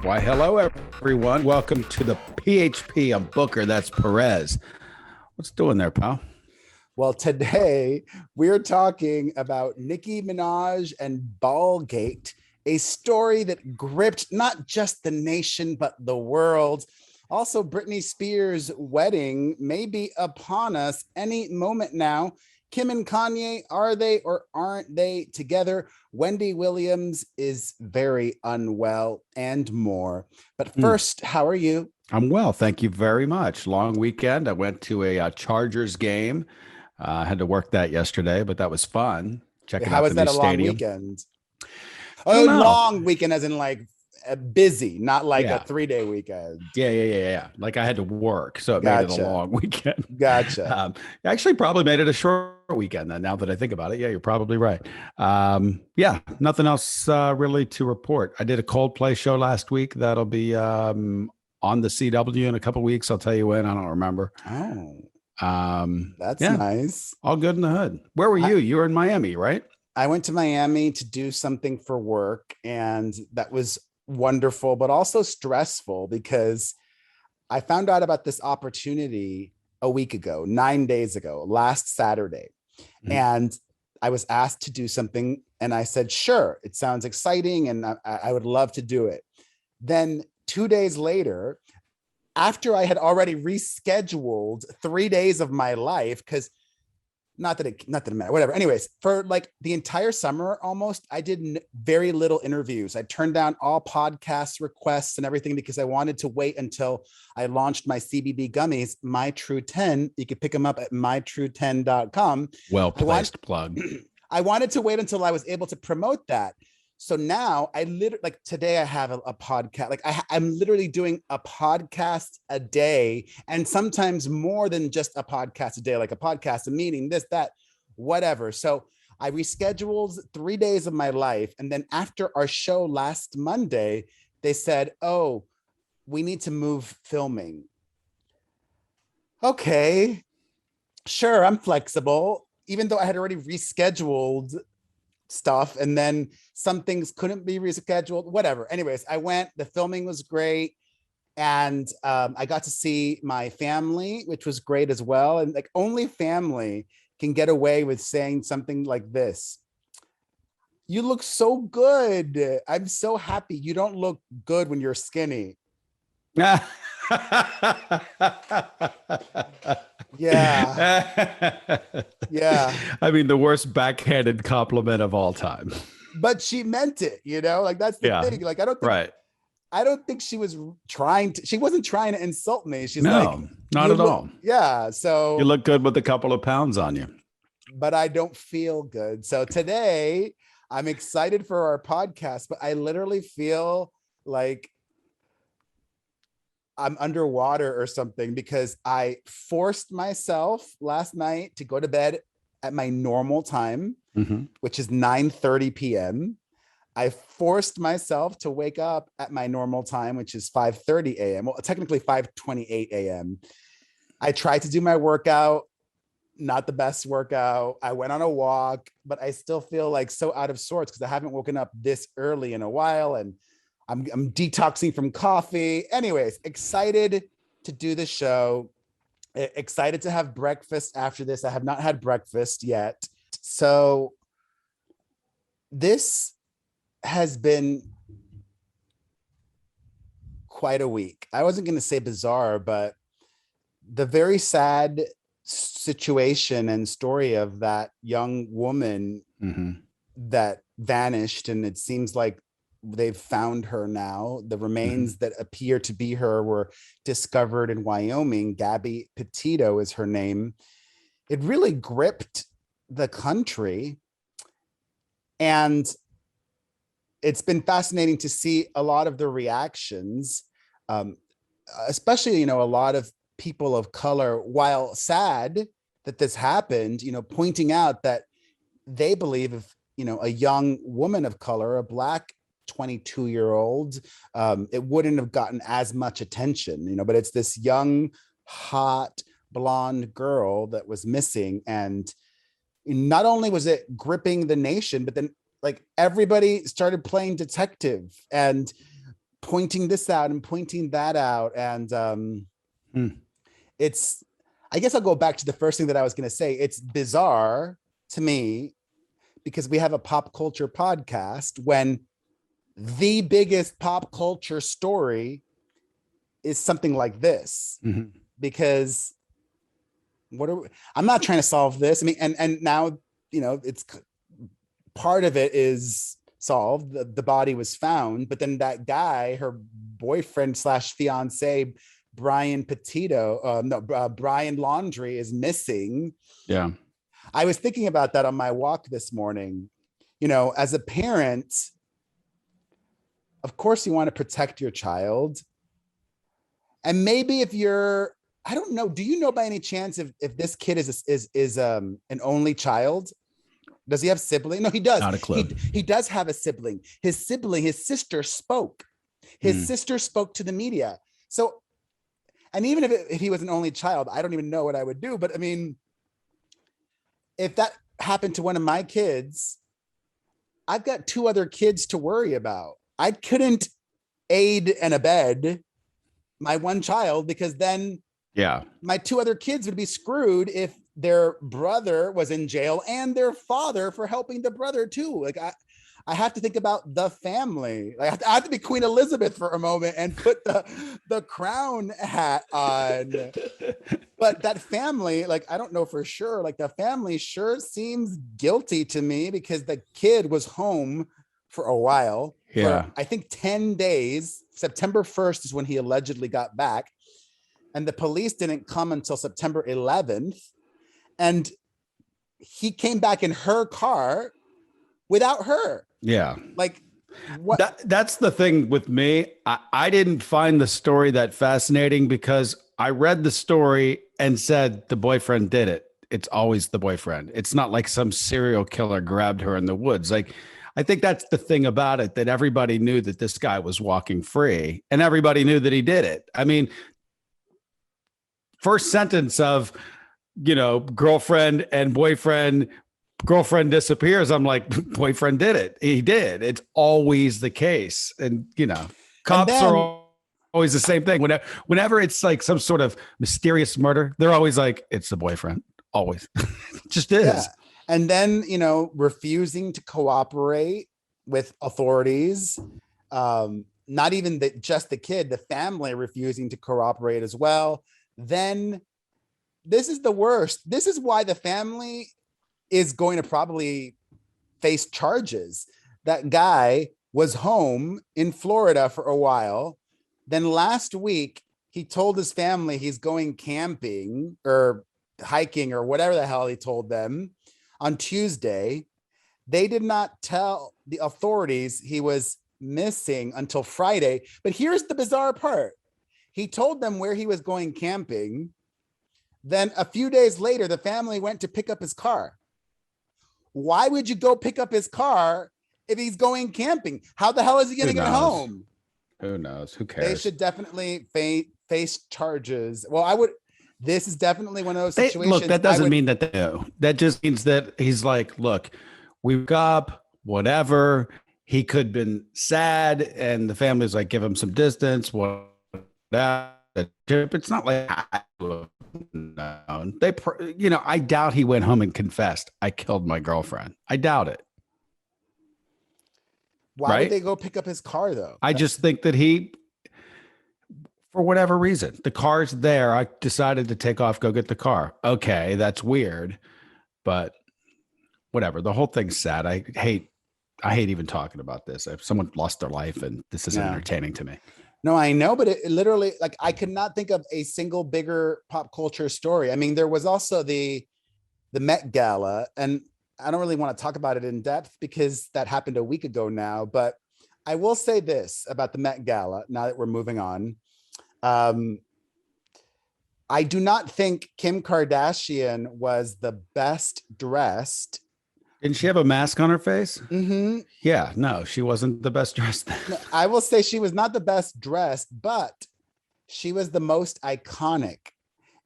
Why, hello, everyone. Welcome to the PHP. I'm Booker. That's Perez. What's doing there, pal? Well, today we're talking about Nicki Minaj and Ballgate, a story that gripped not just the nation, but the world. Also, Britney Spears' wedding may be upon us any moment now. Kim and Kanye, are they or aren't they together? Wendy Williams is very unwell and more. But first, how are you? I'm well. Thank you very much. Long weekend. I went to a Chargers game. I had to work that yesterday, but that was fun. Checking How out is the new that a long stadium. weekend? I don't know. Long weekend as in like busy, not like Yeah. a 3-day weekend. Yeah. Like I had to work, so it made it a long weekend. Gotcha. Actually, probably made it a short weekend then, now that I think about it. Yeah, you're probably right. Yeah, nothing else really to report. I did a Coldplay show last week. That'll be on the CW in a couple weeks. I'll tell you when. I don't remember. That's nice. All good in the hood. Where were you? You were in Miami, right? I went to Miami to do something for work, and that was wonderful, but also stressful because I found out about this opportunity a week ago, 9 days ago, last Saturday. And I was asked to do something, and I said, sure, it sounds exciting, and I would love to do it. Then 2 days later, after I had already rescheduled 3 days of my life, because not that it matters, whatever. Anyways, for like the entire summer almost, I did very little interviews. I turned down all podcast requests and everything because I wanted to wait until I launched my CBD gummies, My True 10. You can pick them up at mytrue10.com. Well-placed plug. I wanted to wait until I was able to promote that. So now I literally, like today I have a podcast, like I'm literally doing a podcast a day, and sometimes more than just a podcast a day, like a podcast, a meeting, this, that, whatever. So I rescheduled 3 days of my life. And then after our show last Monday, they said, oh, we need to move filming. Okay, sure, I'm flexible, even though I had already rescheduled stuff, and then some things couldn't be rescheduled, whatever. Anyways, I went, the filming was great, and I got to see my family, which was great as well. And like only family can get away with saying something like this: you look so good. I'm so happy. You don't look good when you're skinny. Yeah. I mean, the worst backhanded compliment of all time. But she meant it, like that's the thing. Like, I don't think she was she wasn't trying to insult me. She's like, not at all. Yeah. So you look good with a couple of pounds on you. But I don't feel good. So today I'm excited for our podcast, but I literally feel like I'm underwater or something because I forced myself last night to go to bed at my normal time, which is 9:30 p.m. I forced myself to wake up at my normal time, which is 5:30 a.m. Well, technically 5:28 a.m. I tried to do my workout, not the best workout. I went on a walk, but I still feel like so out of sorts because I haven't woken up this early in a while, and I'm detoxing from coffee. Anyways, excited to do the show. Excited to have breakfast after this. I have not had breakfast yet. So this has been quite a week. I wasn't going to say bizarre, but the very sad situation and story of that young woman that vanished, and it seems like they've found her now. The remains that appear to be her were discovered in Wyoming. Gabby Petito is her name. It really gripped the country. And it's been fascinating to see a lot of the reactions, especially, a lot of people of color, while sad that this happened, pointing out that they believe if, a young woman of color, a Black 22-year-old, it wouldn't have gotten as much attention, but it's this young, hot, blonde girl that was missing. And not only was it gripping the nation, but then like everybody started playing detective, and pointing this out and pointing that out. And it's, I guess I'll go back to the first thing that I was going to say. It's bizarre to me because we have a pop culture podcast when the biggest pop culture story is something like this. Because I'm not trying to solve this. I mean, and now, you know, it's part of it is solved. The body was found, but then that guy, her boyfriend slash fiance, Brian Petito, Brian Laundrie is missing. Yeah. I was thinking about that on my walk this morning. You know, as a parent, of course you want to protect your child. And maybe if you're, I don't know, do you know by any chance if this kid is an only child? Does he have sibling? No, he does. Not a clue. He does have a sibling. His sister spoke. His sister spoke to the media. So, and even if he was an only child, I don't even know what I would do. But I mean, if that happened to one of my kids, I've got 2 other kids to worry about. I couldn't aid and abet my one child because then my 2 other kids would be screwed if their brother was in jail and their father for helping the brother too. Like I have to think about the family. Like I have to be Queen Elizabeth for a moment and put the crown hat on. But that family, like, I don't know for sure, like the family sure seems guilty to me because the kid was home for a while. Yeah. For, I think 10 days. September 1st is when he allegedly got back. And the police didn't come until September 11th. And he came back in her car without her. Yeah. Like what? That's the thing with me. I didn't find the story that fascinating because I read the story and said the boyfriend did it. It's always the boyfriend. It's not like some serial killer grabbed her in the woods. Like, I think that's the thing about it, that everybody knew that this guy was walking free and everybody knew that he did it. I mean, first sentence of, you know, girlfriend and boyfriend, girlfriend disappears. I'm like, boyfriend did it. He did. It's always the case. And, you know, cops are always the same thing. Whenever it's like some sort of mysterious murder, they're always like, it's the boyfriend. Always. Just is. Yeah. And then, you know, refusing to cooperate with authorities. Not even just the kid, the family refusing to cooperate as well. Then this is the worst. This is why the family is going to probably face charges. That guy was home in Florida for a while. Then last week, he told his family he's going camping or hiking or whatever the hell he told them on Tuesday. They did not tell the authorities he was missing until Friday. But here's the bizarre part. He told them where he was going camping. Then a few days later, the family went to pick up his car. Why would you go pick up his car if he's going camping? How the hell is he going to get home? Who knows? Who cares? They should definitely face charges. Well, this is definitely one of those situations. Look, that doesn't mean that they do. That just means that he's like, look, we woke up, whatever. He could have been sad, and the family's like, give him some distance. Whatever. It's not like no. I doubt he went home and confessed, I killed my girlfriend. I doubt it. Why would they go pick up his car though? I just think that for whatever reason, the car's there. I decided to take off, go get the car. Okay, that's weird, but whatever. The whole thing's sad. I hate even talking about this. If someone lost their life, and this isn't entertaining to me. No, I know, but it literally, like, I could not think of a single bigger pop culture story. I mean, there was also the Met Gala, and I don't really want to talk about it in depth because that happened a week ago now, but I will say this about the Met Gala, now that we're moving on. I do not think Kim Kardashian was the best dressed. Didn't she have a mask on her face? Mm-hmm. Yeah, no, she wasn't the best dressed. No, I will say she was not the best dressed, but she was the most iconic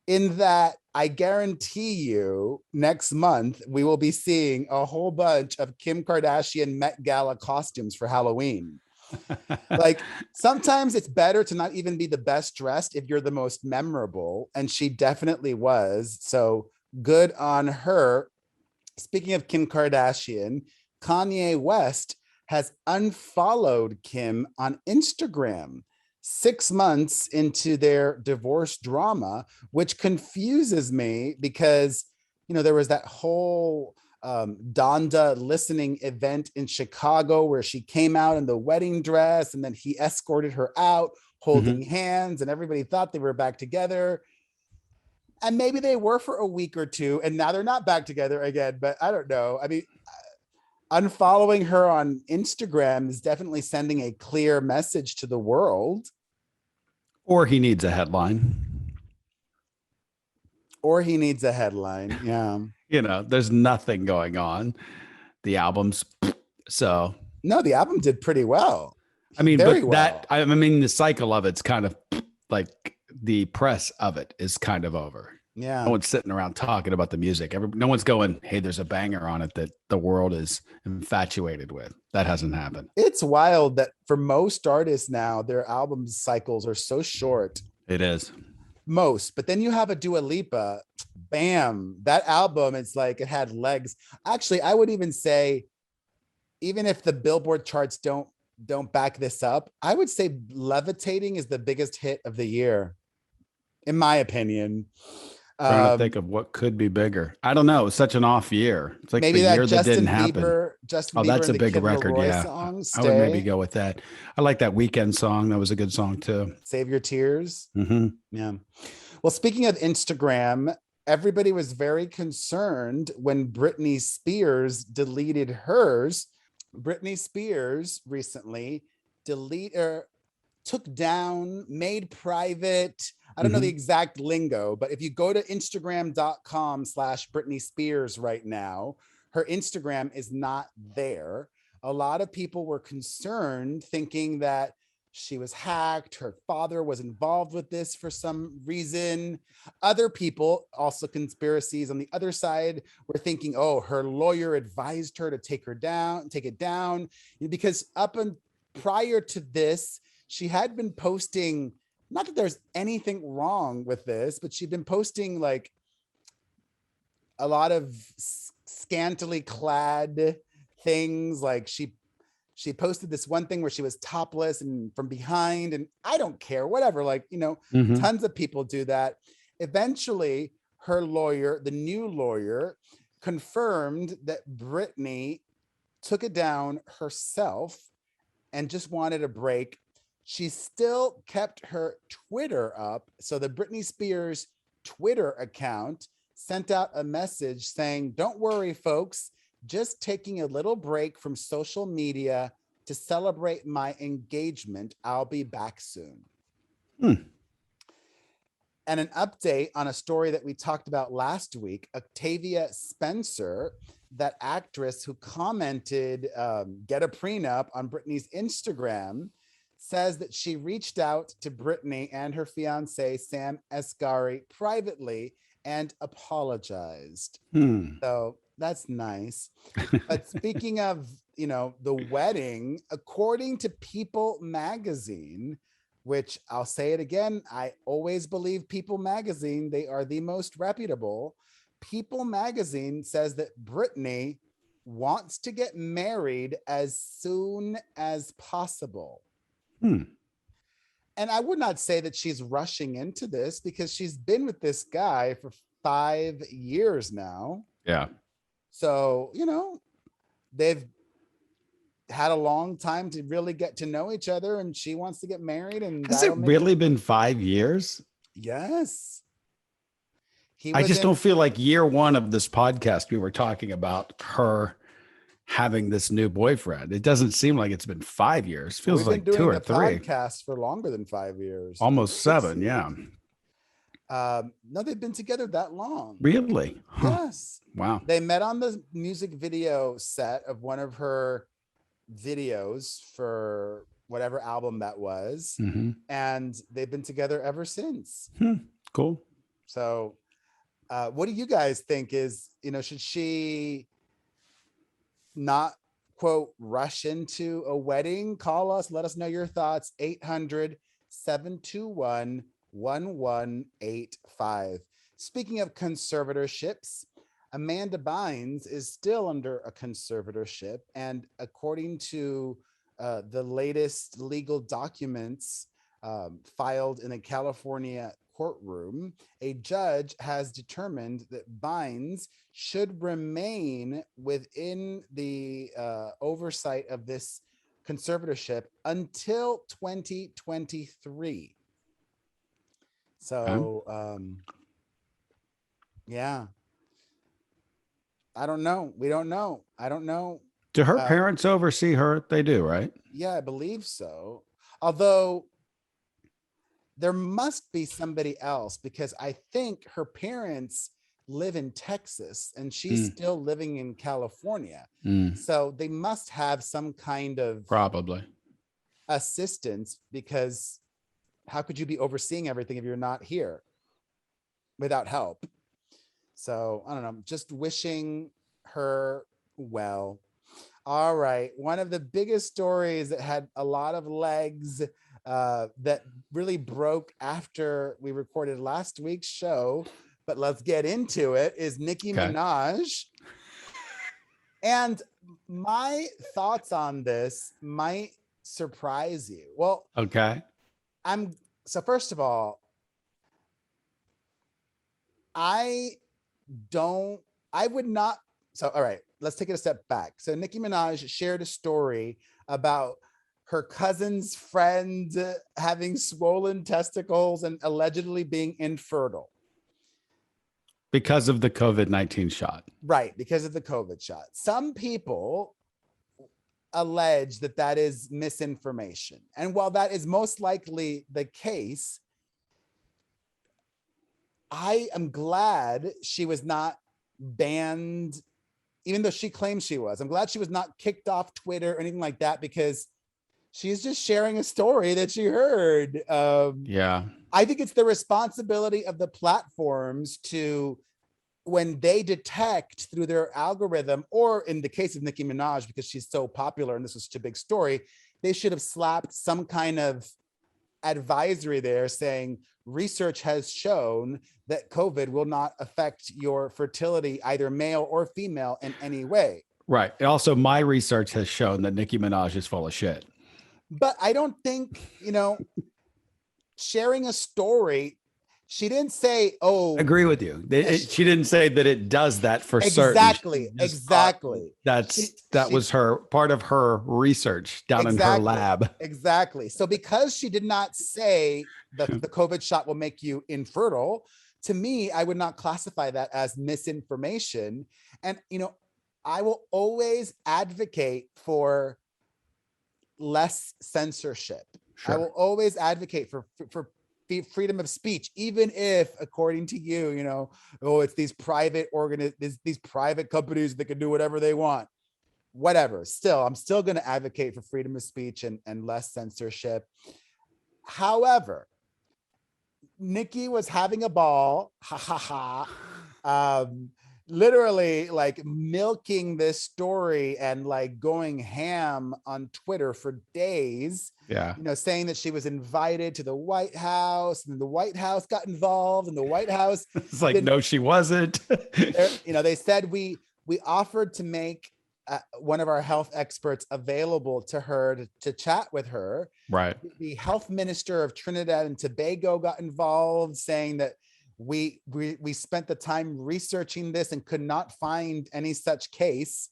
in that I guarantee you next month, we will be seeing a whole bunch of Kim Kardashian Met Gala costumes for Halloween. Like sometimes it's better to not even be the best dressed if you're the most memorable. And she definitely was. So good on her. Speaking of Kim Kardashian, Kanye West has unfollowed Kim on Instagram 6 months into their divorce drama, which confuses me because, there was that whole Donda listening event in Chicago where she came out in the wedding dress and then he escorted her out holding hands and everybody thought they were back together. And maybe they were for a week or two and now they're not back together again, but I don't know. I mean, unfollowing her on Instagram is definitely sending a clear message to the world. Or he needs a headline. Yeah. There's nothing going on. The album's so. No, the album did pretty well. I mean, very but well. the cycle of it's kind of like the press of it is kind of over. Yeah. No one's sitting around talking about the music. No one's going, hey, there's a banger on it that the world is infatuated with. That hasn't happened. It's wild that for most artists now, their album cycles are so short. It is. Most. But then you have a Dua Lipa, bam, that album, it's like it had legs. Actually, I would even say, even if the Billboard charts don't back this up, I would say Levitating is the biggest hit of the year, in my opinion. Trying to think of what could be bigger. I don't know. It was such an off year. It's like maybe the that year that didn't happen. Justin Bieber that's a and the big Kid record. Laroi Yeah, song, I would maybe go with that. I like that Weekend song. That was a good song too. Save Your Tears. Mm-hmm. Yeah. Well, speaking of Instagram, everybody was very concerned when Britney Spears deleted hers. Britney Spears recently took down, made private. I don't know the exact lingo, but if you go to Instagram.com/Britney Spears right now, her Instagram is not there. A lot of people were concerned, thinking that she was hacked. Her father was involved with this for some reason. Other people, also conspiracies on the other side, were thinking, oh, her lawyer advised her to take it down. Because prior to this, she had been posting, not that there's anything wrong with this, but she'd been posting like a lot of scantily clad things. Like she posted this one thing where she was topless and from behind, and I don't care, whatever, like, tons of people do that. Eventually, her lawyer, the new lawyer, confirmed that Britney took it down herself and just wanted a break. She still kept her Twitter up. So the Britney Spears Twitter account sent out a message saying, don't worry, folks, just taking a little break from social media to celebrate my engagement. I'll be back soon. And an update on a story that we talked about last week, Octavia Spencer, that actress who commented, get a prenup on Britney's Instagram, says that she reached out to Britney and her fiance, Sam Asghari, privately and apologized. So that's nice. But speaking of, the wedding, according to People magazine, which I'll say it again, I always believe People magazine, they are the most reputable. People magazine says that Britney wants to get married as soon as possible. And I would not say that she's rushing into this because she's been with this guy for 5 years now. Yeah. So, they've had a long time to really get to know each other, and she wants to get married. And has it really been 5 years? Yes. I just don't feel like year one of this podcast, we were talking about her having this new boyfriend. It doesn't seem like it's been 5 years. Feels like 2 or 3 podcasts for longer than 5 years. Almost 7. Yeah. No, they've been together that long. Really? Yes. Wow. They met on the music video set of one of her videos for whatever album that was. And they've been together ever since. Cool. So what do you guys think is, should she not quote, rush into a wedding? Call us. Let us know your thoughts. 800-721-1185. Speaking of conservatorships, Amanda Bynes is still under a conservatorship. And according to the latest legal documents filed in a California courtroom, a judge has determined that Bynes should remain within the oversight of this conservatorship until 2023. So, yeah, I don't know. We don't know. I don't know. Do her parents oversee her? They do, right? Yeah, I believe so. Although there must be somebody else, because I think her parents live in Texas and she's still living in California. So they must have some kind of probably assistance, because how could you be overseeing everything if you're not here without help? So I don't know, just wishing her well. All right. One of the biggest stories that had a lot of legs that really broke after we recorded last week's show, but let's get into it, is Nicki Minaj. And my thoughts on this might surprise you. Well, so first of all, I would not. So, all right, let's take it a step back. So Nicki Minaj shared a story about her cousin's friend having swollen testicles and allegedly being infertile. Because of the COVID-19 shot. Right, because of the COVID shot. Some people allege that that is misinformation. And while that is most likely the case, I am glad she was not banned, even though she claims she was. I'm glad she was not kicked off Twitter or anything like that, because she's just sharing a story that she heard. Yeah. I think it's the responsibility of the platforms to, when they detect through their algorithm, or in the case of Nicki Minaj, because she's so popular and this was such a big story, they should have slapped some kind of advisory there saying research has shown that COVID will not affect your fertility, either male or female, in any way. Right. And also, my research has shown that Nicki Minaj is full of shit. But I don't think, sharing a story, she didn't say, oh, I agree with you. She didn't say that it does that for exactly, certain. Exactly. That was her part of her research down in her lab. Exactly. So because she did not say the COVID shot will make you infertile, to me, I would not classify that as misinformation. And, I will always advocate for less censorship. Sure. I will always advocate for freedom of speech, even if, according to you, it's these private these private companies that can do whatever they want. Whatever. Still, I'm still going to advocate for freedom of speech and less censorship. However, Nicki was having a ball, literally like milking this story and like going ham on Twitter for days. Yeah. Saying that she was invited to the White House, and the White House got involved, and the White House. It's like, no, she wasn't. They said we offered to make one of our health experts available to her to chat with her. Right. The health minister of Trinidad and Tobago got involved, saying that we spent the time researching this and could not find any such case.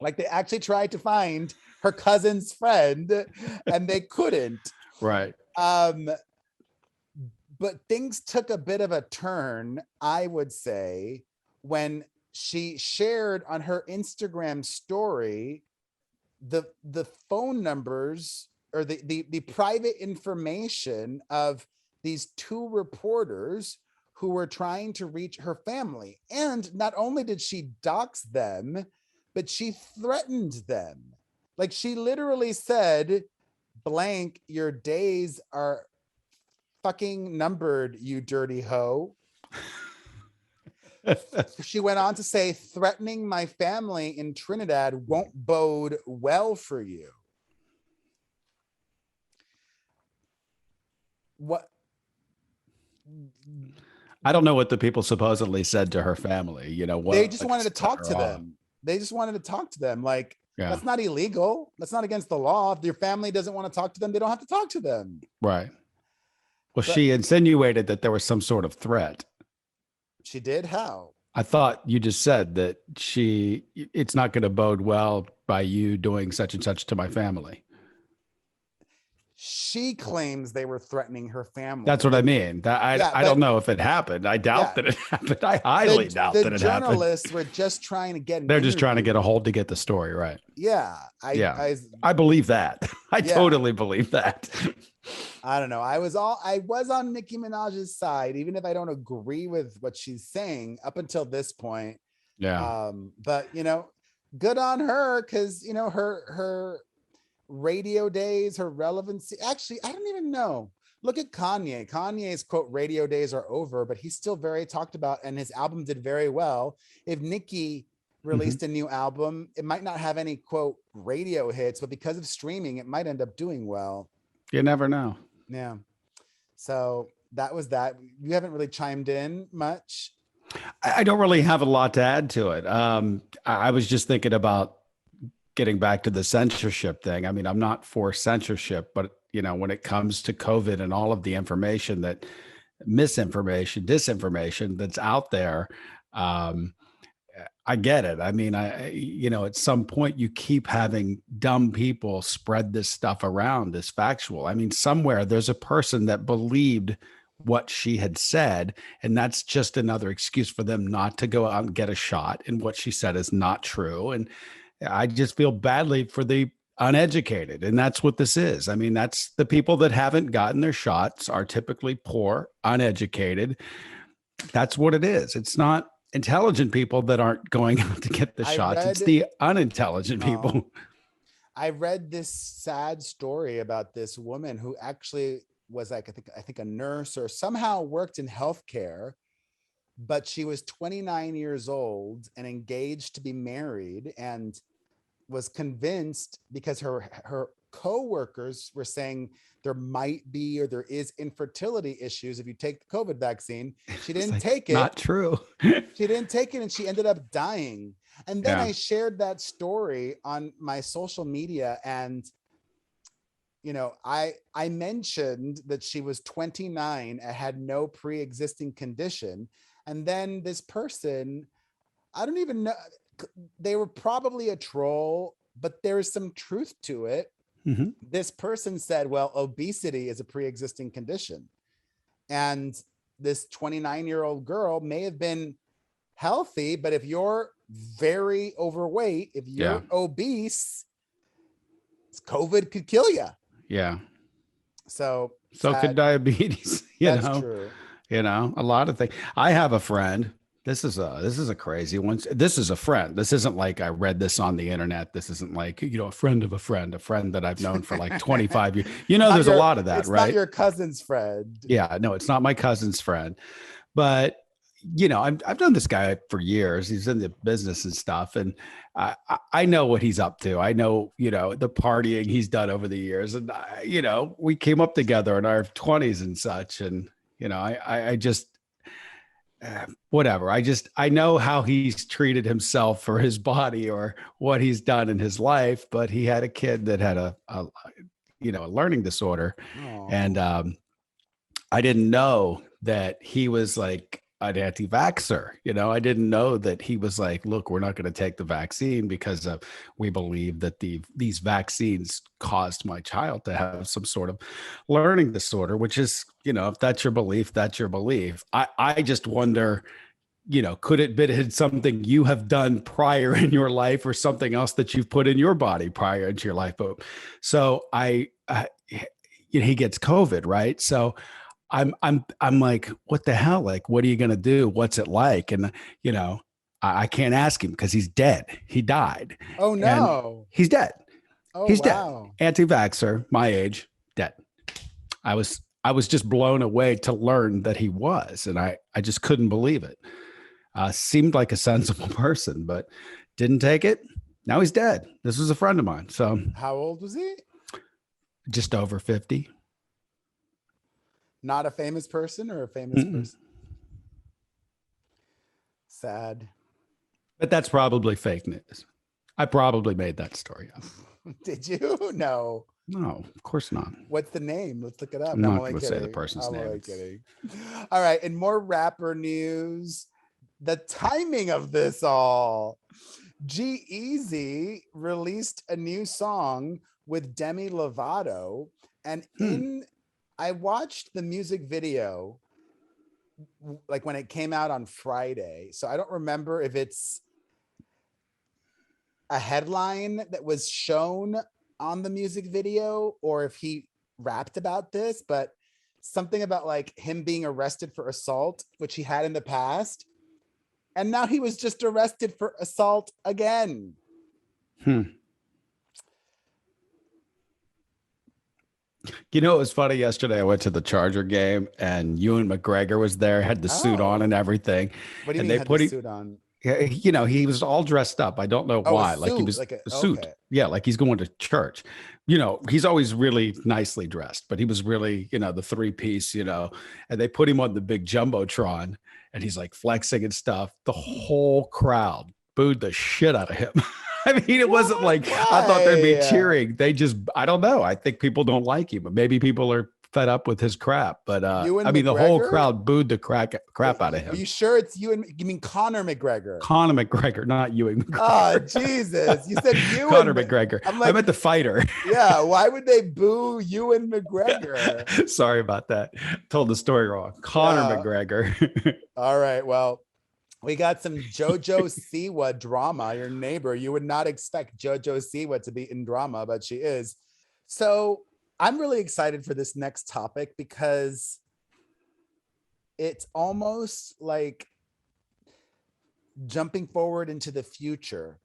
Like, they actually tried to find her cousin's friend and they couldn't. Right. But things took a bit of a turn, I would say, when she shared on her Instagram story the phone numbers, or the private information of these two reporters who were trying to reach her family. And not only did she dox them, but she threatened them. Like, she literally said, blank, your days are fucking numbered, you dirty hoe. She went on to say, threatening my family in Trinidad won't bode well for you. What? I don't know what the people supposedly said to her family. You know what? They just wanted to talk to them. They just wanted to talk to them. Like, that's not illegal. That's not against the law. If your family doesn't want to talk to them, they don't have to talk to them. Right. Well, she insinuated that there was some sort of threat. She did? How? I thought you just said that it's not going to bode well by you doing such and such to my family. She claims they were threatening her family. That's what I mean. I don't know if it happened. I doubt that it happened. I highly doubt that it happened. The journalists were just trying to get. They're just trying to get a hold to get the story right. Yeah, I believe that. I totally believe that. I don't know. I was on Nicki Minaj's side, even if I don't agree with what she's saying up until this point. Yeah. But good on her, because her radio days, her relevancy. Actually, I don't even know. Look at Kanye. Kanye's quote radio days are over, but he's still very talked about, and his album did very well. If Nicki released a new album, it might not have any quote radio hits, but because of streaming, it might end up doing well. You never know. Yeah. So that was that. You haven't really chimed in much. I don't really have a lot to add to it. I was just thinking about getting back to the censorship thing. I mean, I'm not for censorship, but when it comes to COVID and all of the information misinformation, disinformation that's out there, I get it. I mean, at some point you keep having dumb people spread this stuff around, this factual. I mean, somewhere there's a person that believed what she had said, and that's just another excuse for them not to go out and get a shot. And what she said is not true. And I just feel badly for the uneducated. And that's what this is. I mean, that's the people that haven't gotten their shots are typically poor, uneducated. That's what it is. It's not intelligent people that aren't going out to get the shots. It's the unintelligent people. I read this sad story about this woman who actually was like, I think a nurse or somehow worked in healthcare, but she was 29 years old and engaged to be married, and was convinced because her co-workers were saying there might be, or there is infertility issues if you take the COVID vaccine. She didn't take it. Not true. She didn't take it, and she ended up dying. And then I shared that story on my social media, and I mentioned that she was 29 and had no pre-existing condition. And then this person, I don't even know, they were probably a troll, but there is some truth to it. Mm-hmm. This person said, well, obesity is a pre-existing condition. And this 29-year-old girl may have been healthy, but if you're very overweight, if you're obese, COVID could kill you. Yeah. So could diabetes. That's true. A lot of things. I have a friend. This is a crazy one. This is a friend. This isn't like I read this on the internet. This isn't like, a friend of a friend that I've known for like 25 years. There's a lot of that, right? It's not your cousin's friend. Yeah, no, it's not my cousin's friend. But, I've known this guy for years. He's in the business and stuff. And I know what he's up to. I know, the partying he's done over the years. And, we came up together in our 20s and such. And, I just, whatever. I know how he's treated himself for his body or what he's done in his life, but he had a kid that had a learning disorder. Aww. And I didn't know that he was like an anti-vaxxer. I didn't know that he was like, look, we're not going to take the vaccine because we believe that these vaccines caused my child to have some sort of learning disorder, which is, if that's your belief, that's your belief. I just wonder, could it be something you have done prior in your life or something else that you've put in your body prior into your life? But so he gets COVID, right? So I'm like, what the hell? Like, what are you going to do? What's it like? And, I can't ask him because he's dead. He died. Oh, no. And he's dead. Oh, he's wow. dead. Anti-vaxxer, my age, dead. I was just blown away to learn that he was, and I just couldn't believe it. Seemed like a sensible person, but didn't take it. Now he's dead. This was a friend of mine. So How old was he? just over 50. Not a famous person or a famous Mm-mm. person? Sad. But that's probably fake news. I probably made that story up. Did you? No. No, of course not. What's the name? Let's look it up. I'm No, not only going to say the kidding. person's I'm name. only kidding. All right. And more rapper news. The timing of this all. G-Eazy released a new song with Demi Lovato. And I watched the music video like when it came out on Friday. So I don't remember if it's a headline that was shown on the music video or if he rapped about this, but something about like him being arrested for assault, which he had in the past. And now he was just arrested for assault again. You know, it was funny yesterday. I went to the Charger game and Ewan McGregor was there, had the suit on and everything. What do you and mean they had put the him, suit on? you know, he was all dressed up. I don't know why. A Like he suit, was like a suit. okay. Yeah, like he's going to church. You know, he's always really nicely dressed, but he was really, you know, the 3-piece, you know, and they put him on the big Jumbotron and he's like flexing and stuff. The whole crowd booed the shit out of him. I mean, it wasn't like I thought they'd be cheering. They just, I don't know. I think people don't like him, but maybe people are fed up with his crap. But I mean, the whole crowd booed the crap out of him. Are you sure it's you mean Conor McGregor? Conor McGregor, not Ewing McGregor. Oh, Jesus. You said Ewan. Conor McGregor. I'm like, I meant the fighter. Yeah. Why would they boo Ewan McGregor? Sorry about that. Told the story wrong. Conor McGregor. All right. Well, we got some JoJo Siwa drama. Your neighbor. You would not expect JoJo Siwa to be in drama, but she is. So I'm really excited for this next topic because it's almost like jumping forward into the future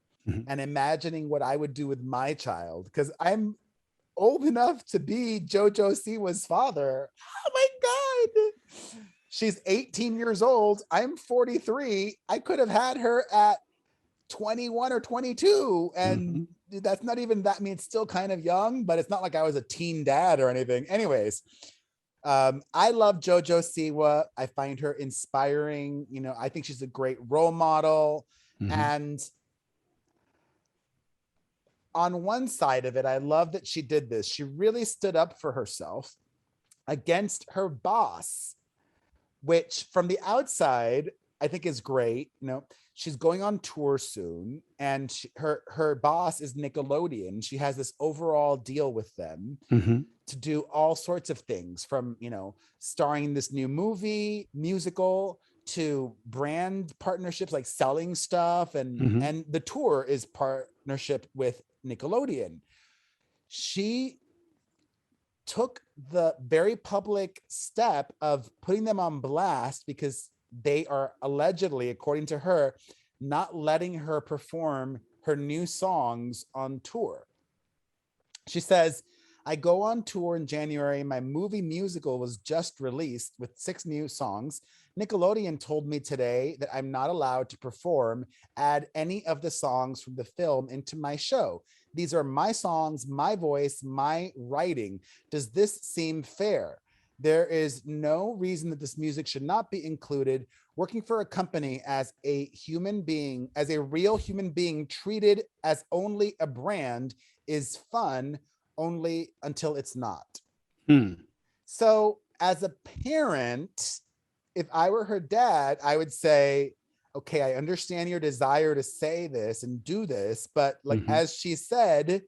and imagining what I would do with my child, because I'm old enough to be JoJo Siwa's father. Oh my God. She's 18 years old. I'm 43. I could have had her at 21 or 22. And that's not even that. I mean, it's still kind of young, but it's not like I was a teen dad or anything. Anyways, I love JoJo Siwa. I find her inspiring. You know, I think she's a great role model. And on one side of it, I love that she did this. She really stood up for herself against her boss, which from the outside, I think is great. You know, she's going on tour soon and her boss is Nickelodeon. She has this overall deal with them to do all sorts of things, from, you know, starring this new movie, musical, to brand partnerships like selling stuff. And the tour is partnership with Nickelodeon. She took the very public step of putting them on blast because they are allegedly, according to her, not letting her perform her new songs on tour. She says, I go on tour in January. My movie musical was just released with 6 new songs. Nickelodeon told me today that I'm not allowed to add any of the songs from the film into my show. These are my songs, my voice, my writing. Does this seem fair? There is no reason that this music should not be included. Working for a company as a human being, as a real human being treated as only a brand is fun, only until it's not. So as a parent, if I were her dad, I would say, okay, I understand your desire to say this and do this, but like, as she said,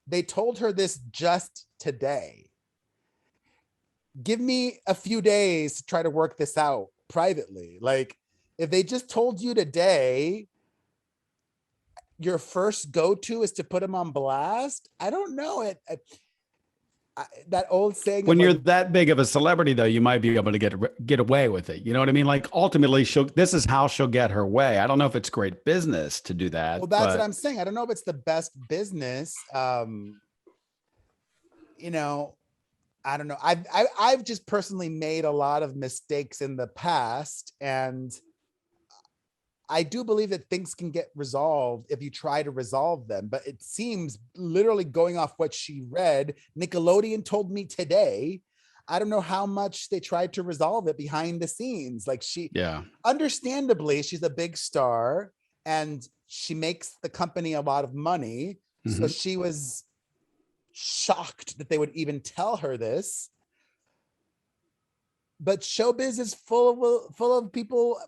they told her this just today. Give me a few days to try to work this out privately. Like, if they just told you today, your first go-to is to put them on blast. I don't know. That old saying, when you're that big of a celebrity, though, you might be able to get away with it. You know what I mean? Like, ultimately, this is how she'll get her way. I don't know if it's great business to do that. Well, that's what I'm saying. I don't know if it's the best business. You know, I don't know. I've just personally made a lot of mistakes in the past, and I do believe that things can get resolved if you try to resolve them, but it seems, literally going off what she read, Nickelodeon told me today, I don't know how much they tried to resolve it behind the scenes. Like, Yeah. understandably, she's a big star and she makes the company a lot of money. So she was shocked that they would even tell her this. But showbiz is full of people,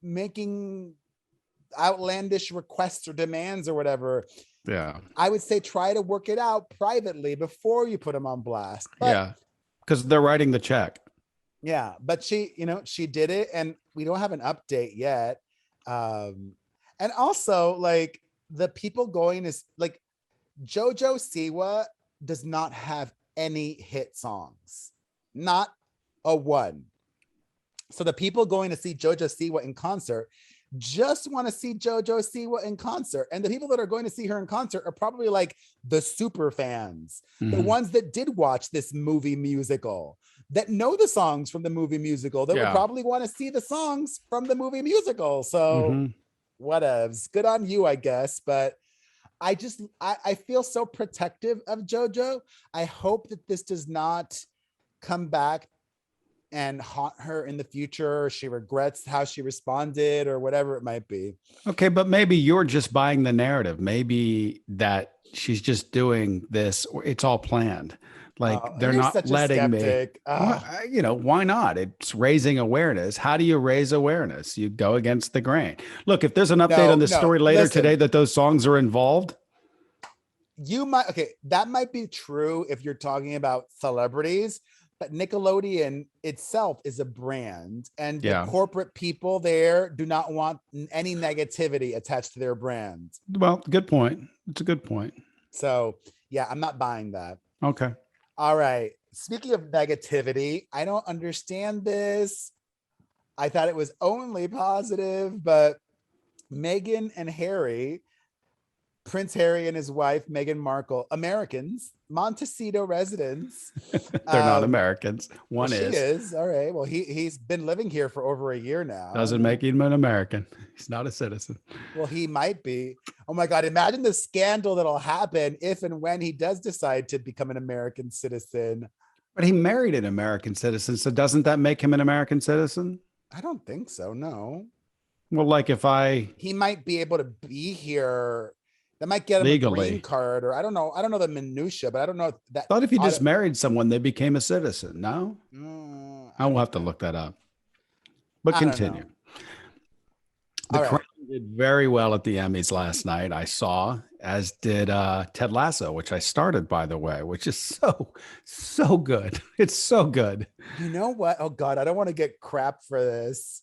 making outlandish requests or demands or whatever. Yeah. I would say try to work it out privately before you put them on blast. But Yeah. Because they're writing the check. yeah, but she did it, and we don't have an update yet. And also, like, the people going is like, JoJo Siwa does not have any hit songs, not a one. So the people going to see JoJo Siwa in concert just want to see JoJo Siwa in concert. And the people that are going to see her in concert are probably like the super fans, the ones that did watch this movie musical, that know the songs from the movie musical, that would probably want to see the songs from the movie musical. So whatevs, good on you, I guess. But I feel so protective of JoJo. I hope that this does not come back and haunt her in the future, or she regrets how she responded, or whatever it might be. Okay, but maybe you're just buying the narrative. Maybe that she's just doing this, or it's all planned. Like, they're not letting me. Well, why not? It's raising awareness. How do you raise awareness? You go against the grain. Look, if there's an update on the story later today that those songs are involved, that might be true if you're talking about celebrities. But Nickelodeon itself is a brand, and the corporate people there do not want any negativity attached to their brand. Well, good point. It's a good point. So yeah, I'm not buying that. Okay. All right. Speaking of negativity, I don't understand this. I thought it was only positive, but Meghan and Harry, Prince Harry and his wife, Meghan Markle, Americans, Montecito residents. They're not Americans. One is. She is. All right. Well, he's been living here for over a year now. Doesn't make him an American. He's not a citizen. Well, he might be. Oh my God. Imagine the scandal that'll happen if and when he does decide to become an American citizen. But he married an American citizen. So doesn't that make him an American citizen? I don't think so. No. Well, like he might be able to be here. That might get him legally a green card, or I don't know. I don't know the minutia, but I don't know that. I thought if you just married someone, they became a citizen. No, I will have to look that up. But continue. The Crown did very well at the Emmys last night. I saw, as did Ted Lasso, which I started, by the way, which is so good. It's so good. You know what? Oh God, I don't want to get crap for this.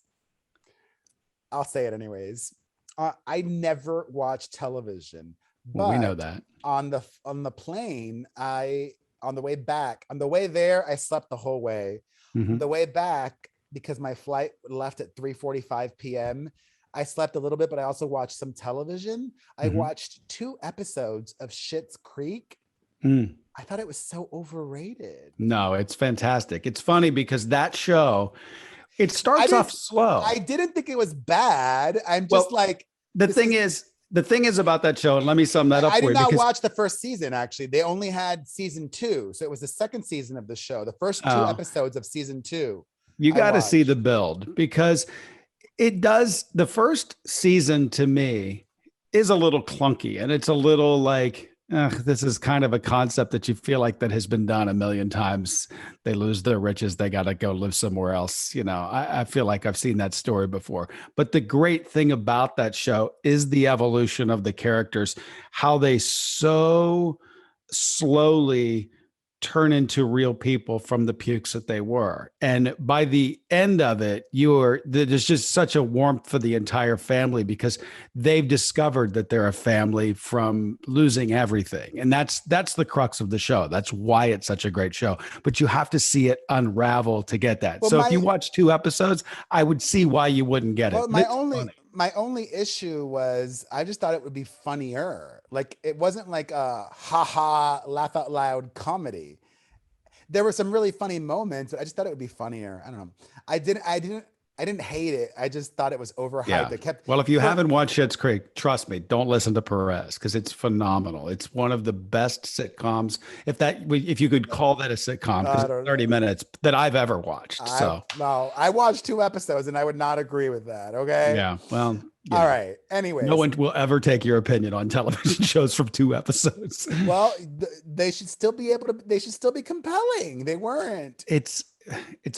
I'll say it anyways. I never watch television, but we know that. On the plane, on the way back, on the way there, I slept the whole way. On the way back, because my flight left at 3:45 p.m., I slept a little bit, but I also watched some television. I watched 2 episodes of Schitt's Creek. I thought it was so overrated. No, it's fantastic. It's funny because that show, it starts off slow. I didn't think it was bad. I'm just the thing is about that show, and let me sum that up. I did not watch the first season. Actually, they only had season 2, so it was the second season of the show. The first 2 episodes of season 2. You got to see the build, because it does. The first season to me is a little clunky, and it's a little like, this is kind of a concept that you feel like that has been done a million times. They lose their riches. They got to go live somewhere else. I feel like I've seen that story before. But the great thing about that show is the evolution of the characters, how they so slowly turn into real people from the pukes that they were. And by the end of it, there's just such a warmth for the entire family, because they've discovered that they're a family from losing everything. And that's the crux of the show. That's why it's such a great show. But you have to see it unravel to get that. Well, if you watch 2 episodes, I would see why you wouldn't get it. My only issue was I just thought it would be funnier. Like, it wasn't like a laugh out loud comedy. There were some really funny moments, but I just thought it would be funnier. I don't know. I didn't I didn't hate it. I just thought it was overhyped. Yeah. They kept Well, if you haven't watched Schitt's Creek, trust me, don't listen to Perez because it's phenomenal. It's one of the best sitcoms, if you could call that a sitcom, because I it's don't 30 know. minutes that I've ever watched. So No, I watched 2 episodes and I would not agree with that. Okay. yeah, well, All right. no Anyways, one will ever take your opinion on television shows from 2 episodes. well, they should still be able to. They should still be compelling. They weren't. It's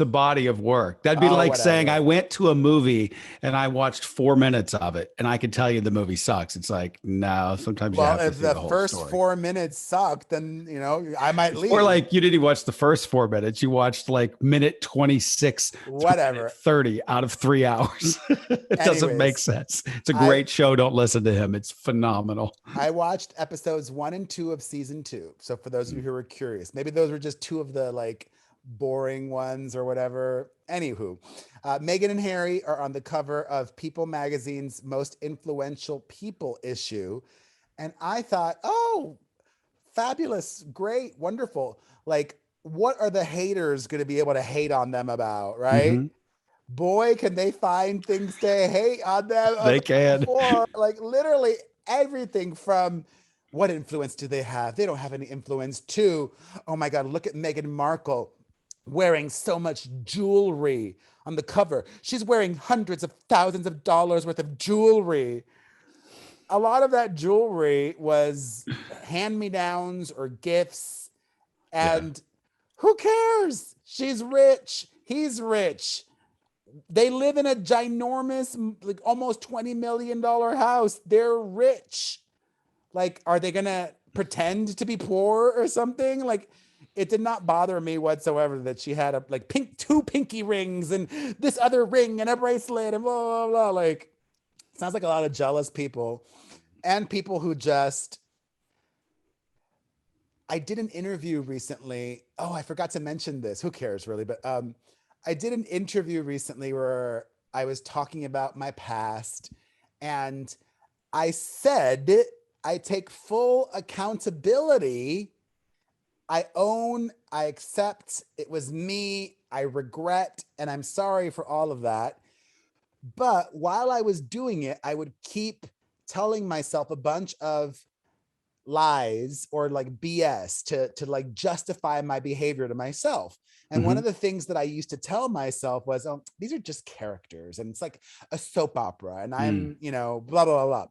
a body of work. That'd be Oh, like saying I whatever. went to a movie and I watched 4 minutes of it and I can tell you the movie sucks. It's like, no, sometimes you Well, have to if see the the whole first story. 4 minutes suck, then I might leave. Or like you didn't even watch the first 4 minutes. You watched like minute 26 to Whatever. minute 30 out of 3 hours. It doesn't make Anyways, sense. It's a great show. Don't listen to him. It's phenomenal. I watched episodes 1 and 2 of season 2. So for those of you who are curious, maybe those were just two of the like boring ones or whatever. Anywho, Meghan and Harry are on the cover of People magazine's most influential people issue. And I thought, oh, fabulous, great, wonderful. Like, what are the haters going to be able to hate on them about, right? Mm-hmm. Boy, can they find things to hate on them. They can. For like literally everything from what influence do they have? They don't have any influence too. Oh my God, look at Meghan Markle wearing so much jewelry on the cover. She's wearing hundreds of thousands of dollars worth of jewelry. A lot of that jewelry was hand-me-downs or gifts. And who cares? She's rich. He's rich. They live in a ginormous, like almost $20 million house. They're rich. Like, are they going to pretend to be poor or something? Like, it did not bother me whatsoever that she had two pinky rings and this other ring and a bracelet and blah, blah, blah. Like, sounds like a lot of jealous people and people who just, I did an interview recently. Oh, I forgot to mention this. Who cares really? But I did an interview recently where I was talking about my past and I said, I take full accountability. I own, I accept, it was me, I regret, and I'm sorry for all of that. But while I was doing it, I would keep telling myself a bunch of lies or like BS to like justify my behavior to myself. And one of the things that I used to tell myself was, oh, these are just characters and it's like a soap opera and I'm, blah, blah, blah, blah.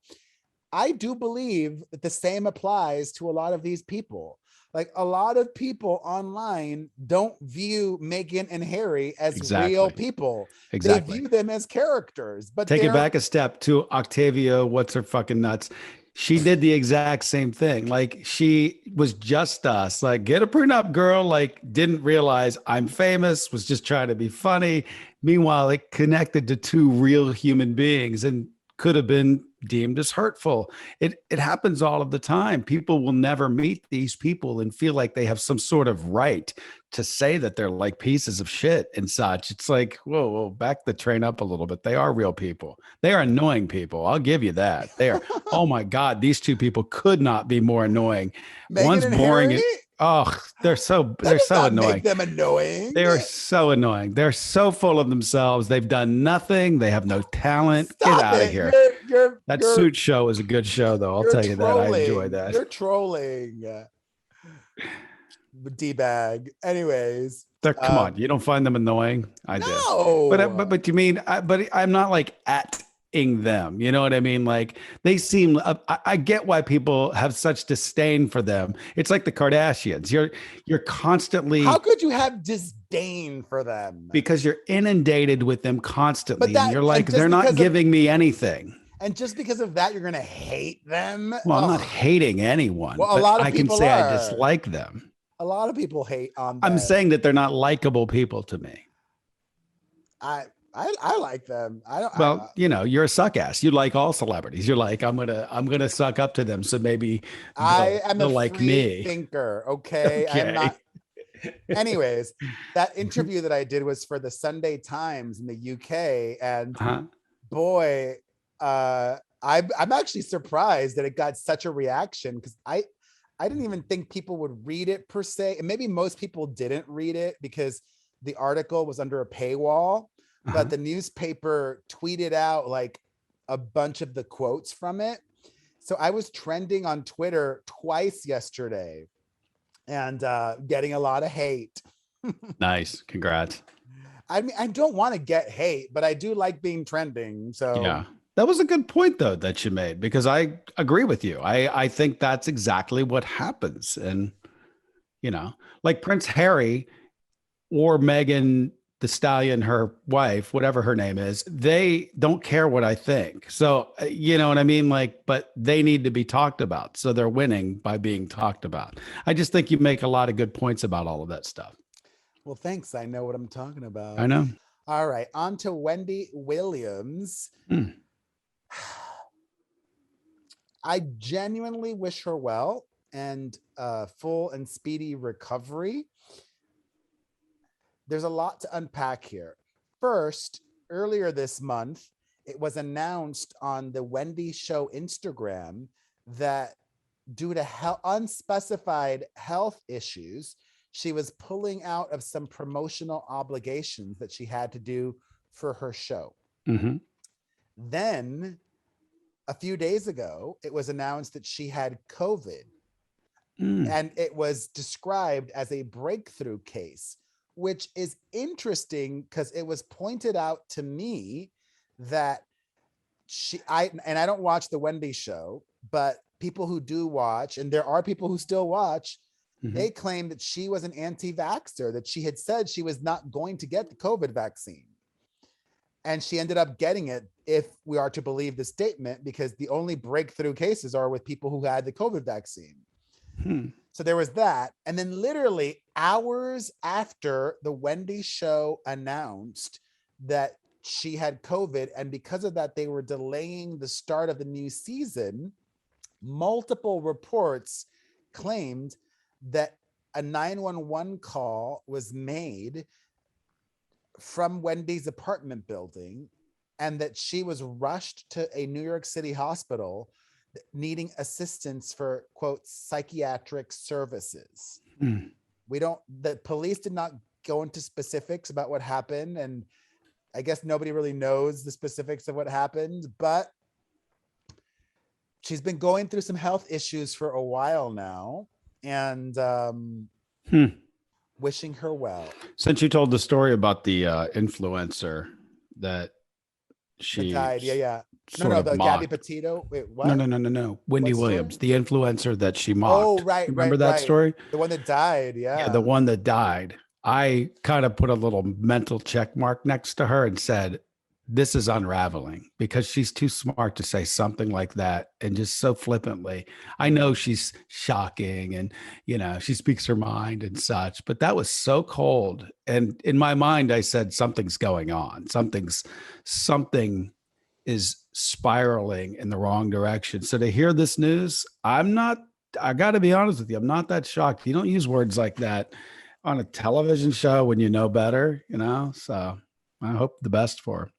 I do believe that the same applies to a lot of these people. Like a lot of people online don't view Meghan and Harry as real people. They view them as characters. But take it back a step to Octavia. What's her fucking nuts? She did the exact same thing. Like she was just us. Like get a prenup, girl. Like didn't realize I'm famous. Was just trying to be funny. Meanwhile, it connected to two real human beings and could have been deemed as hurtful. It happens all of the time. People will never meet these people and feel like they have some sort of right to say that they're like pieces of shit and such. It's like, whoa, back the train up a little bit. They are real people. They are annoying people. I'll give you that. They are. Oh my God, these two people could not be more annoying. Meghan One's and boring. Harry? Oh, they're so annoying. Make them annoying. They are so annoying. They're so full of themselves. They've done nothing. They have no talent. Stop Get out it. of here. That You're, Suit show is a good show, though. I'll tell you that. I enjoy that. You're trolling. D-bag. Anyways. Come on. You don't find them annoying? I do. But you mean, but I'm not like at-ing them. You know what I mean? Like they seem, I get why people have such disdain for them. It's like the Kardashians. You're constantly. How could you have disdain for them? Because you're inundated with them constantly. But and you're like, they're not giving me anything. And just because of that, you're going to hate them? Well, I'm not hating anyone. Well, a lot of people say I dislike them. A lot of people hate on them. I'm saying that they're not likable people to me. I like them. You're a suck ass. You like all celebrities. You're like, I'm gonna suck up to them. So maybe I am a like free me thinker. Okay. I'm not. Anyways, that interview that I did was for the Sunday Times in the UK, and boy, I'm actually surprised that it got such a reaction because I didn't even think people would read it per se, and maybe most people didn't read it because the article was under a paywall. but the newspaper tweeted out like a bunch of the quotes from it. So I was trending on Twitter twice yesterday and getting a lot of hate. Nice. Congrats. I mean, I don't want to get hate, but I do like being trending. So Yeah. That was a good point though that you made, because I agree with you. I think that's exactly what happens. And like Prince Harry or Meghan the Stallion, her wife, whatever her name is, they don't care what I think. So, you know what I mean? Like, but they need to be talked about. So they're winning by being talked about. I just think you make a lot of good points about all of that stuff. well, thanks. I know what I'm talking I about. know. All right, on to Wendy Williams. Hmm. I genuinely wish her well and full and speedy recovery. There's a lot to unpack here. First, earlier this month, it was announced on the Wendy Show Instagram that due to unspecified health issues, she was pulling out of some promotional obligations that she had to do for her show. Mm-hmm. Then a few days ago, it was announced that she had COVID, and it was described as a breakthrough case, which is interesting because it was pointed out to me that I don't watch the Wendy Show, but people who do watch, and there are people who still watch, they claim that she was an anti-vaxxer, that she had said she was not going to get the COVID vaccine. And she ended up getting it, if we are to believe the statement, because the only breakthrough cases are with people who had the COVID vaccine. So there was that. And then literally hours after the Wendy Show announced that she had COVID, and because of that, they were delaying the start of the new season, multiple reports claimed that a 911 call was made from Wendy's apartment building, and that she was rushed to a New York City hospital needing assistance for, quote, psychiatric services. The police did not go into specifics about what happened, and I guess nobody really knows the specifics of what happened, but she's been going through some health issues for a while now, and wishing her well. Since you told the story about the influencer that she died, yeah. No, the Gabby Petito. Wait, what? No. Wendy Williams, the influencer that she mocked. Oh, right. Remember that story? The one that died, yeah. Yeah, the one that died. I kind of put a little mental check mark next to her and said, this is unraveling, because she's too smart to say something like that and just so flippantly. I know she's shocking and, she speaks her mind and such, but that was so cold. And in my mind, I said, something's going on. Something is spiraling in the wrong direction. So to hear this news, I got to be honest with you, I'm not that shocked. You don't use words like that on a television show when you know better, so I hope the best for her.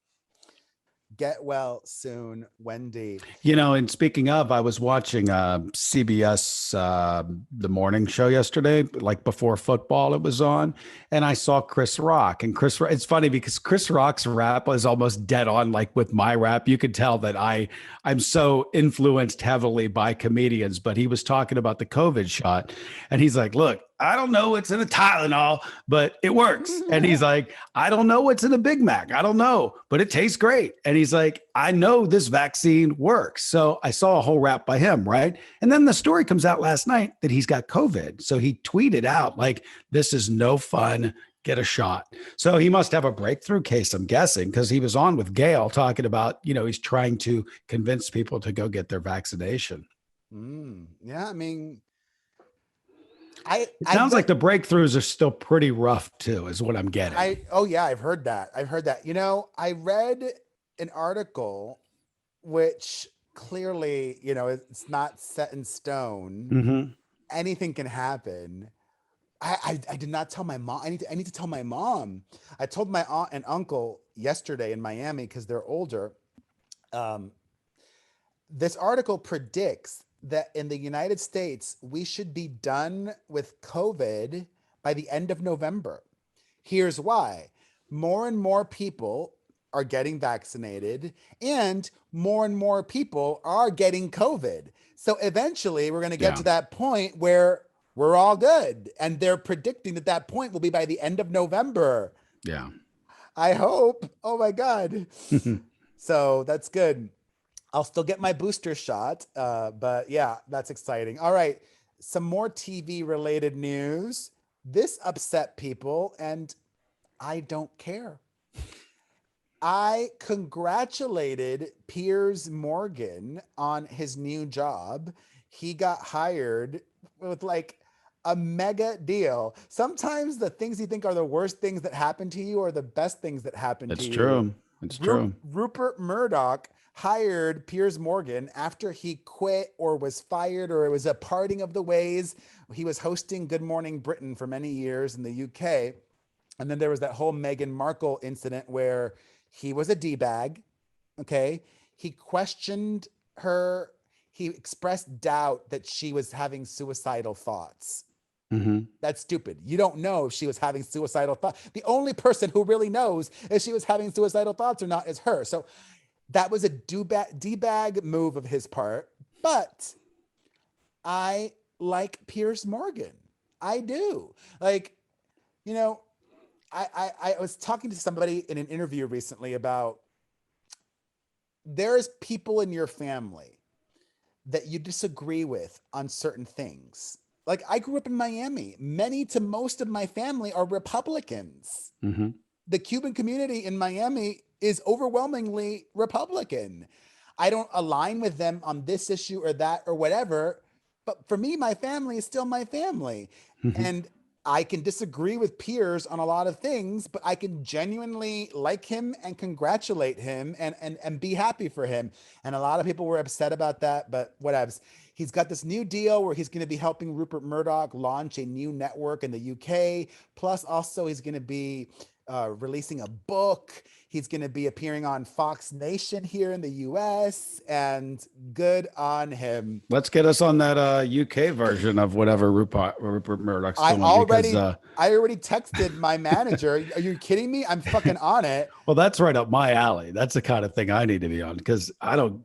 Get well soon, Wendy. And speaking of, I was watching CBS, the morning show yesterday, like before football it was on, and I saw Chris Rock. And it's funny because Chris Rock's rap is almost dead on, like with my rap. You could tell that I'm so influenced heavily by comedians, but he was talking about the COVID shot, and he's like, look, I don't know what's in a Tylenol, but it works. And he's like, I don't know what's in a Big Mac. I don't know, but it tastes great. And he's like, I know this vaccine works. So I saw a whole rap by him, right? And then the story comes out last night that he's got COVID. So he tweeted out like, this is no fun. Get a shot. So he must have a breakthrough case, I'm guessing, because he was on with Gail talking about, he's trying to convince people to go get their vaccination. Yeah, I mean, it sounds like the breakthroughs are still pretty rough too, is what I'm getting. I've heard that. I read an article which clearly, it's not set in stone. Anything can happen. I did not tell my mom. I need to tell my mom. I told my aunt and uncle yesterday in Miami because they're older. This article predicts that in the United States, we should be done with COVID by the end of November. Here's why. More and more people are getting vaccinated and more people are getting COVID. So eventually we're going to get to that point where we're all good. And they're predicting that point will be by the end of November. Yeah. I hope. Oh my God. So that's good. I'll still get my booster shot. But yeah, that's exciting. All right. Some more TV related news. This upset people and I don't care. I congratulated Piers Morgan on his new job. He got hired with like a mega deal. Sometimes the things you think are the worst things that happen to you are the best things that happen to you. True. It's true. Rupert Murdoch hired Piers Morgan after he quit or was fired or it was a parting of the ways. He was hosting Good Morning Britain for many years in the UK. And then there was that whole Meghan Markle incident where he was a D-bag, okay? He questioned her. He expressed doubt that she was having suicidal thoughts. Mm-hmm. That's stupid. You don't know if she was having suicidal thoughts. The only person who really knows if she was having suicidal thoughts or not is her. So that was a D-bag move of his part. But I like Piers Morgan. I do. Like, you know, I was talking to somebody in an interview recently about there's people in your family that you disagree with on certain things. Like I grew up in Miami. Many to most of my family are Republicans. Mm-hmm. The Cuban community in Miami is overwhelmingly Republican. I don't align with them on this issue or that or whatever. But for me, my family is still my family. Mm-hmm. And I can disagree with Piers on a lot of things, but I can genuinely like him and congratulate him and be happy for him. And a lot of people were upset about that, but whatever. He's got this new deal where he's going to be helping Rupert Murdoch launch a new network in the UK. Plus also he's going to be releasing a book. He's going to be appearing on Fox Nation here in the US and good on him. Let's get us on that UK version of whatever Rupert Murdoch's doing. I already texted my manager. Are you kidding me? I'm fucking on it. Well, that's right up my alley. That's the kind of thing I need to be on because I don't,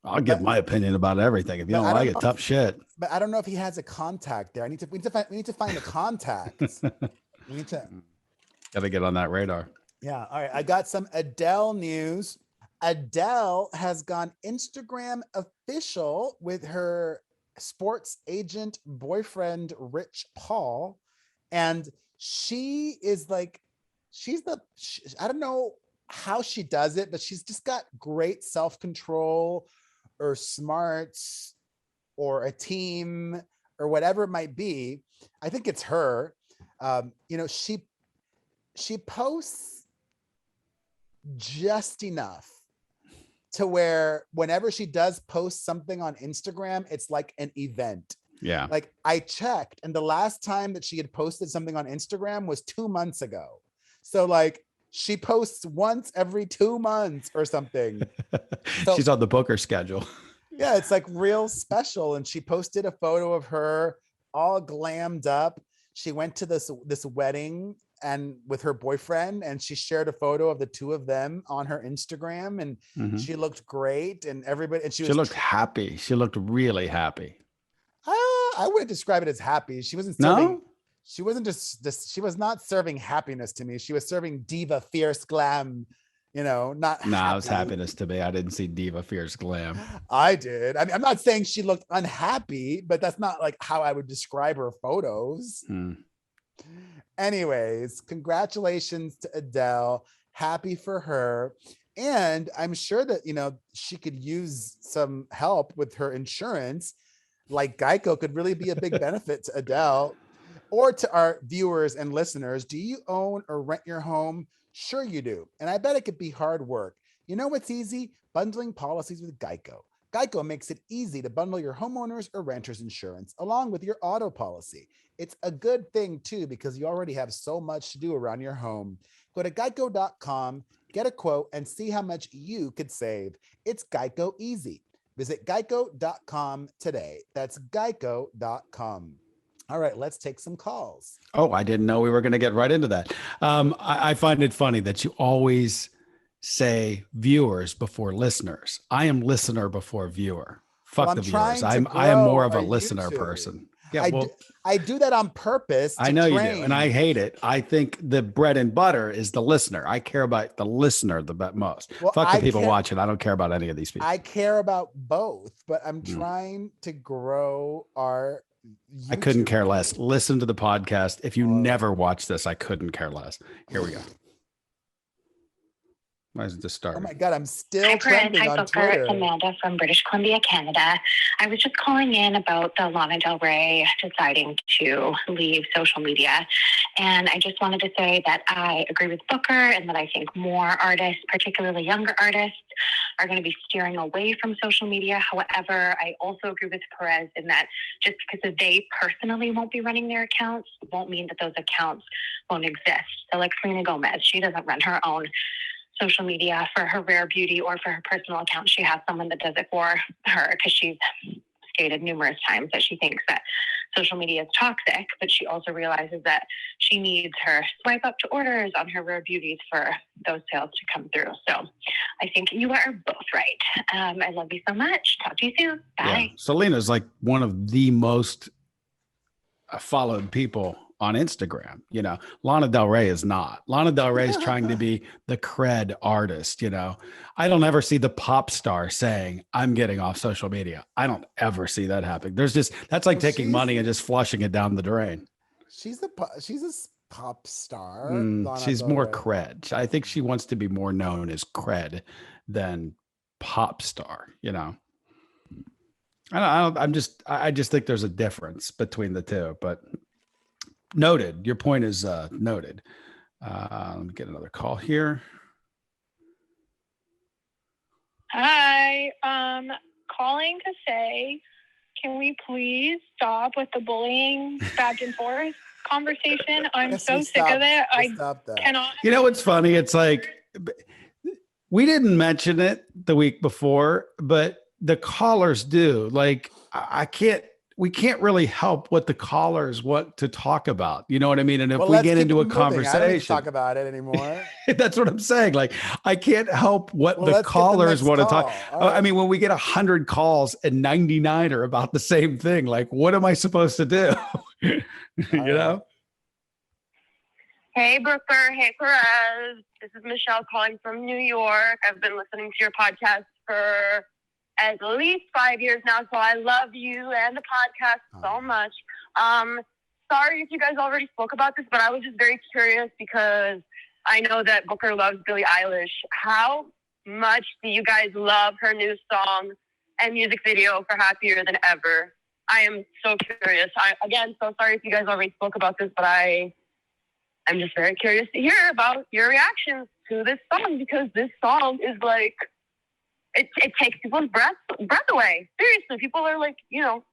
I'll give my opinion about everything. If you don't like it, tough shit. But I don't know if he has a contact there. We need to find a contact. We need to. Gotta get on that radar. Yeah. All right. I got some Adele news. Adele has gone Instagram official with her sports agent boyfriend, Rich Paul. And she is like, I don't know how she does it, but she's just got great self-control or smarts or a team or whatever it might be. I think it's her. She posts just enough to where whenever she does post something on Instagram, it's like an event. Yeah. Like I checked and the last time that she had posted something on Instagram was 2 months ago. So like she posts once every 2 months or something. So, she's on the booker schedule. Yeah, it's like real special. And she posted a photo of her all glammed up. She went to this wedding and with her boyfriend, and she shared a photo of the two of them on her Instagram, and she looked great, and everybody, and she looked happy. She looked really happy. I wouldn't describe it as happy. She wasn't serving. She wasn't she was not serving happiness to me. She was serving diva, fierce glam. Not. Nah, it was happiness to me. I didn't see diva, fierce glam. I did. I mean, I'm not saying she looked unhappy, but that's not like how I would describe her photos. Anyways, congratulations to Adele. Happy for her. And I'm sure that, she could use some help with her insurance. Like Geico could really be a big benefit to Adele or to our viewers and listeners. Do you own or rent your home? Sure you do. And I bet it could be hard work. You know what's easy? Bundling policies with Geico. Geico makes it easy to bundle your homeowners or renters insurance along with your auto policy. It's a good thing too, because you already have so much to do around your home. Go to geico.com, get a quote, and see how much you could save. It's Geico easy. Visit geico.com today. That's geico.com. All right, let's take some calls. Oh, I didn't know we were going to get right into that. I find it funny that you always say viewers before listeners. I am listener before viewer. Fuck Well, the I'm viewers. trying to I am more grow of a our listener YouTube. person. Yeah, I well, do, I do that on purpose. I To know you train. do, and I hate it. I think the bread and butter is the listener. I care about the listener the most. Well, Fuck the I people care- watching. I don't care about any of these people. I care about both, but I'm Mm. trying to grow our YouTube. I couldn't care less. Listen to the podcast. If you Oh. never watch this, I couldn't care less. Here we go. Why is it just Oh starting? my God, I'm still Hi, Perez. trending Hi, on Booker. Twitter. It's Amanda from British Columbia, Canada. I was just calling in about the Lana Del Rey deciding to leave social media. And I just wanted to say that I agree with Booker and that I think more artists, particularly younger artists, are going to be steering away from social media. However, I also agree with Perez in that just because they personally won't be running their accounts won't mean that those accounts won't exist. So like Selena Gomez, she doesn't run her own social media for her rare beauty or for her personal account. She has someone that does it for her because she's stated numerous times that she thinks that social media is toxic, but she also realizes that she needs her swipe up to orders on her rare beauties for those sales to come through. So I think you are both right. I love you so much. Talk to you soon. Bye. Yeah. Selena's like one of the most followed people on Instagram. You know, Lana Del Rey is not. Lana Del Rey is trying to be the cred artist. You know, I don't ever see the pop star saying, I'm getting off social media. I don't ever see that happen. There's just, that's like taking money and just flushing it down the drain. She's a pop star. She's Del more Rey. cred. I think she wants to be more known as cred than pop star, you know. I just think there's a difference between the two, but noted. Your point is noted. Let me get another call here. Hi, calling to say, can we please stop with the bullying back and forth conversation? I'm Yes, so we sick of it. I stop that. cannot. You know what's funny? It's like we didn't mention it the week before, but the callers do. Like we can't really help what the callers want to talk about. You know what I mean? And if we get into a conversation, I don't need to talk about it anymore. that's what I'm saying. Like I can't help what the callers want to talk. I mean, when we get 100 calls and 99 are about the same thing, like what am I supposed to do? You know? Hey, Brooker. Hey, Perez. This is Michelle calling from New York. I've been listening to your podcast for at least 5 years now, so I love you and the podcast so much. Sorry if you guys already spoke about this, but I was just very curious because I know that Booker loves Billie Eilish. How much do you guys love her new song and music video for Happier Than Ever? I am so curious. Again, so sorry if you guys already spoke about this, but I'm just very curious to hear about your reactions to this song because this song is like, it takes people's breath away. Seriously, people are like, you know,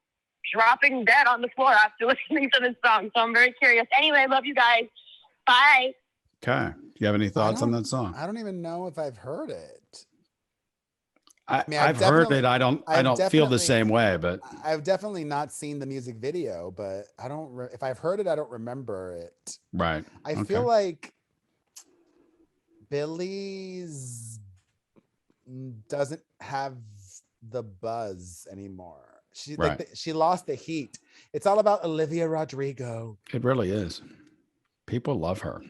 dropping dead on the floor after listening to this song. So I'm very curious. Anyway, I love you guys. Bye. Okay. Do you have any thoughts on that song? I don't even know if I've heard it. I've heard it. I don't feel the same way, but I've definitely not seen the music video, but I don't, if I've heard it, I don't remember it. Right. I feel like Billie's doesn't have the buzz anymore. She lost the heat. It's all about Olivia Rodrigo. It really is. People love her.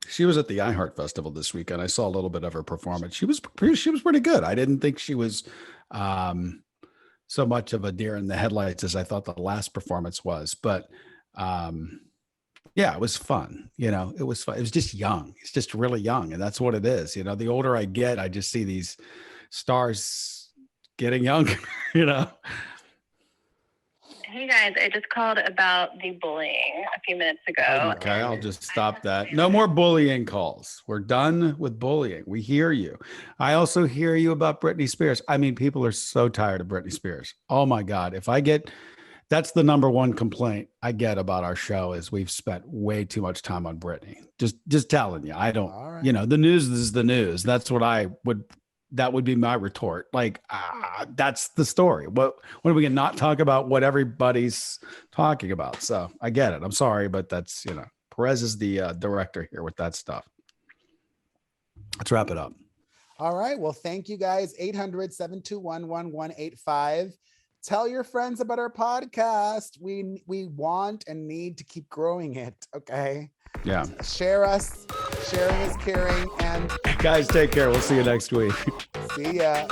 She was at the iHeart Festival this weekend. I saw a little bit of her performance. She was pretty good. I didn't think she was so much of a deer in the headlights as I thought the last performance was. But yeah, it was fun. You know, it was fun. It was just young. It's just really young. And that's what it is. You know, the older I get, I just see these stars getting younger, you know. Hey guys, I just called about the bullying a few minutes ago. Okay, I'll just stop that. No more bullying calls. We're done with bullying. We hear you. I also hear you about Britney Spears. I mean, people are so tired of Britney Spears. Oh my God. That's the number one complaint I get about our show is we've spent way too much time on Britney. Just telling you, I don't, right. You know, the news is the news. That's what that would be my retort. Like, that's the story. When are we going to not talk about what everybody's talking about? So I get it. I'm sorry, but that's, you know, Perez is the director here with that stuff. Let's wrap it up. All right. Well, thank you guys. 800-721-1185. Tell your friends about our podcast. We want and need to keep growing it. Okay. Yeah. Share us. Sharing is caring. And guys, take care. We'll see you next week. see ya.